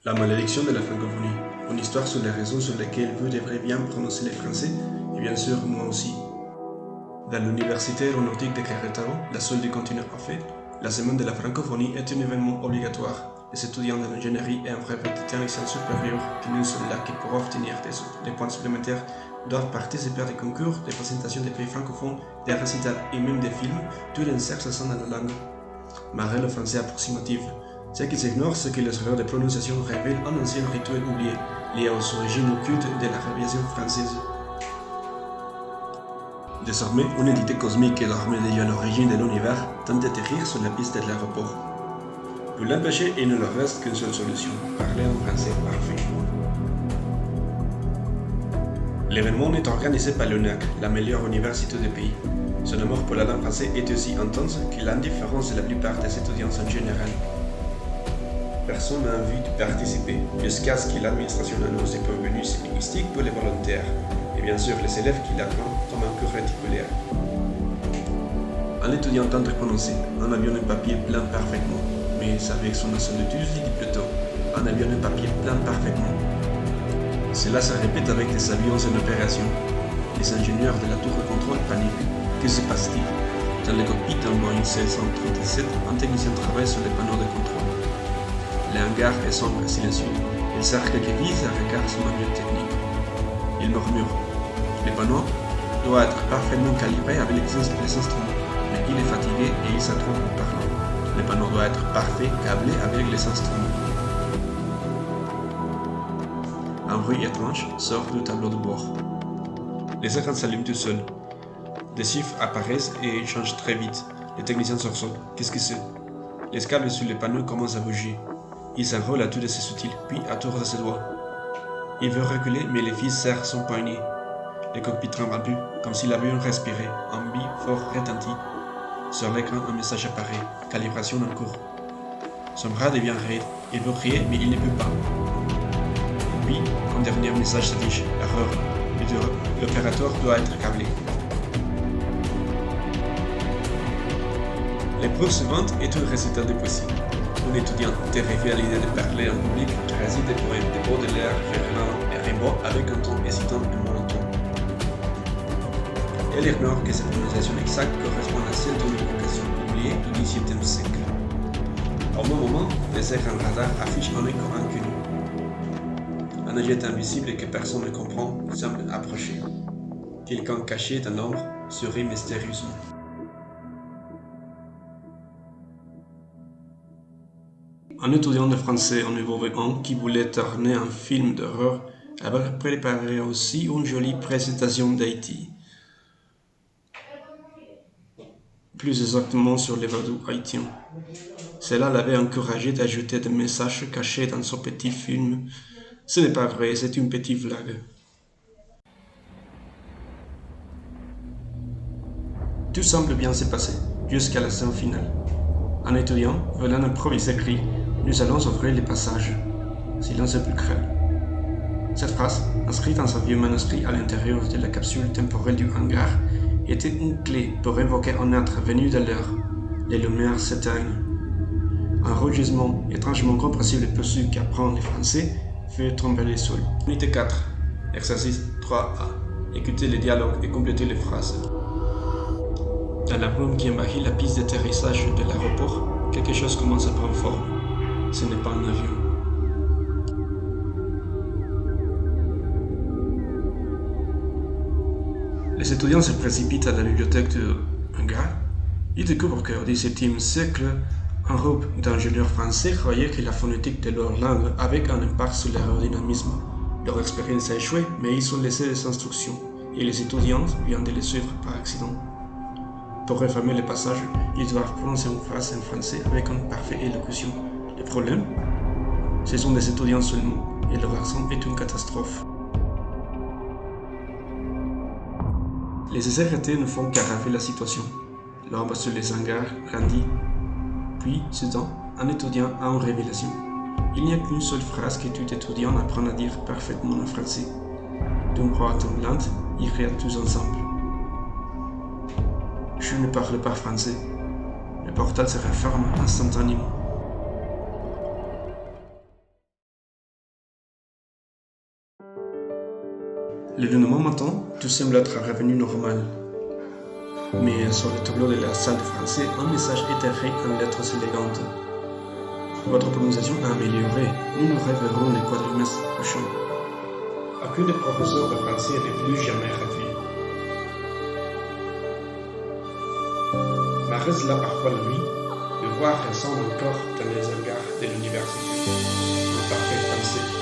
La malédiction de la francophonie, une histoire sur les raisons sur lesquelles vous devrez bien prononcer le français, et bien sûr moi aussi. Dans l'université aéronautique de Querétaro, la seule du continent africain, la semaine de la francophonie est un événement obligatoire. Les étudiants de l'ingénierie et en brevet de technicien supérieur qui ne sont là que pour obtenir des points supplémentaires doivent participer à des concours, des présentations des pays francophones, des récitals et même des films, tout en s'exerçant dans la langue. Malgré le français approximatif, ce qui s'ignore, c'est que les erreurs de prononciation révèlent un ancien rituel oublié, lié aux origines occultes de la révision française. Désormais, une entité cosmique qui dormait déjà à l'origine de l'univers tente d'atterrir sur la piste de l'aéroport. Pour l'empêcher, il ne leur reste qu'une seule solution, parler en français parfait. L'événement est organisé par l'UNAC, la meilleure université du pays. Son amour pour la langue française est aussi intense que l'indifférence de la plupart des étudiants en général. Personne n'a envie de participer, jusqu'à ce que l'administration annonce des bonus linguistiques pour les volontaires, et bien sûr les élèves qui l'apprennent comme un cours réticulaire. Un étudiant tente de prononcer un avion en papier plein parfaitement, mais avec son accent de dit plutôt un avion en papier plein parfaitement. Cela se répète avec des avions en opération. Les ingénieurs de la tour de contrôle paniquent. Que se passe-t-il? Dans le cockpit d'un Boeing 737, un technicien travaille sur les panneaux de contrôle. Le hangar est sombre et silencieux. Il cercle qui vise et regarde son manuel technique. Il murmure. Le panneau doit être parfaitement calibré avec les instruments, mais il est fatigué et il se trompe en parlant. Le panneau doit être parfait, câblé avec les instruments. Un bruit étrange sort du tableau de bord. Les écrans s'allument tout seuls. Des chiffres apparaissent et changent très vite. Le technicien sursaute. Qu'est-ce que c'est? Les câbles sur le panneau commencent à bouger. Il s'enroule à tour de ses soutiles, puis à tour de ses doigts. Il veut reculer, mais le fils serre son poignet. Le cockpit tremble un peu, comme si l'avion respirait. Un bip fort retentit. Sur l'écran, un message apparaît. Calibration en cours. Son bras devient raide. Il veut crier, mais il ne peut pas. Puis, un dernier message s'affiche. Erreur. L'opérateur doit être câblé. L'épreuve suivante est un récital de poésie. Un étudiant terrifié à l'idée de parler en public récite des poèmes de Baudelaire, Fernand et Rimbaud avec un ton hésitant et monotone. Elle ignore que cette prononciation exacte correspond à celle d'une évocation oubliée du XVIIe siècle. Au même moment, les écrans radar affichent un écho inconnu. Un objet invisible que personne ne comprend semble approcher. Quelqu'un caché dans l'ombre sourit mystérieusement. Un étudiant de français en niveau V1 qui voulait tourner un film d'horreur avait préparé aussi une jolie présentation d'Haïti. Plus exactement sur les vadous haïtiens. Cela l'avait encouragé d'ajouter des messages cachés dans son petit film. Ce n'est pas vrai, c'est une petite blague. Tout semble bien se passer, jusqu'à la scène finale. Un étudiant, voulant improviser, crie: nous allons ouvrir les passages. Silence sépulcral. Cette phrase, inscrite dans un vieux manuscrit à l'intérieur de la capsule temporelle du hangar, était une clé pour invoquer un être venu de l'heure. Les lumières s'éteignent. Un rugissement étrangement compréhensible pour ceux qui apprennent le français fait tomber les sols. Unité 4, exercice 3A. Écoutez les dialogues et complétez les phrases. Dans la brume qui envahit la piste d'atterrissage de l'aéroport, quelque chose commence à prendre forme. Ce n'est pas un avion. Les étudiants se précipitent à la bibliothèque du hangar. Ils découvrent qu'au XVIIe siècle, un groupe d'ingénieurs français croyait que la phonétique de leur langue avait un impact sur l'aérodynamisme. Leur expérience a échoué, mais ils ont laissé des instructions, et les étudiants viennent de les suivre par accident. Pour refermer le passage, ils doivent prononcer une phrase en français avec une parfaite élocution. Le problème, ce sont des étudiants seulement, et leur accent est une catastrophe. Les essais ratés ne font qu'aggraver la situation. L'ombre sur les hangars grandit. Puis, soudain, un étudiant a une révélation. Il n'y a qu'une seule phrase que tout étudiant apprend à dire parfaitement en français. D'une voix tremblante, ils rient tous ensemble. Je ne parle pas français. Le portail se referme instantanément. Le lendemain matin, tout semble être revenu normal. Mais sur le tableau de la salle de français, un message est écrit en lettres élégantes. Votre prononciation a amélioré. Nous nous reverrons le quadrimestre prochain. Aucun des professeurs de français n'est plus jamais revenu. Mais reste là parfois la nuit, le voir ressemble encore dans les hangars de l'université. Un parfait français.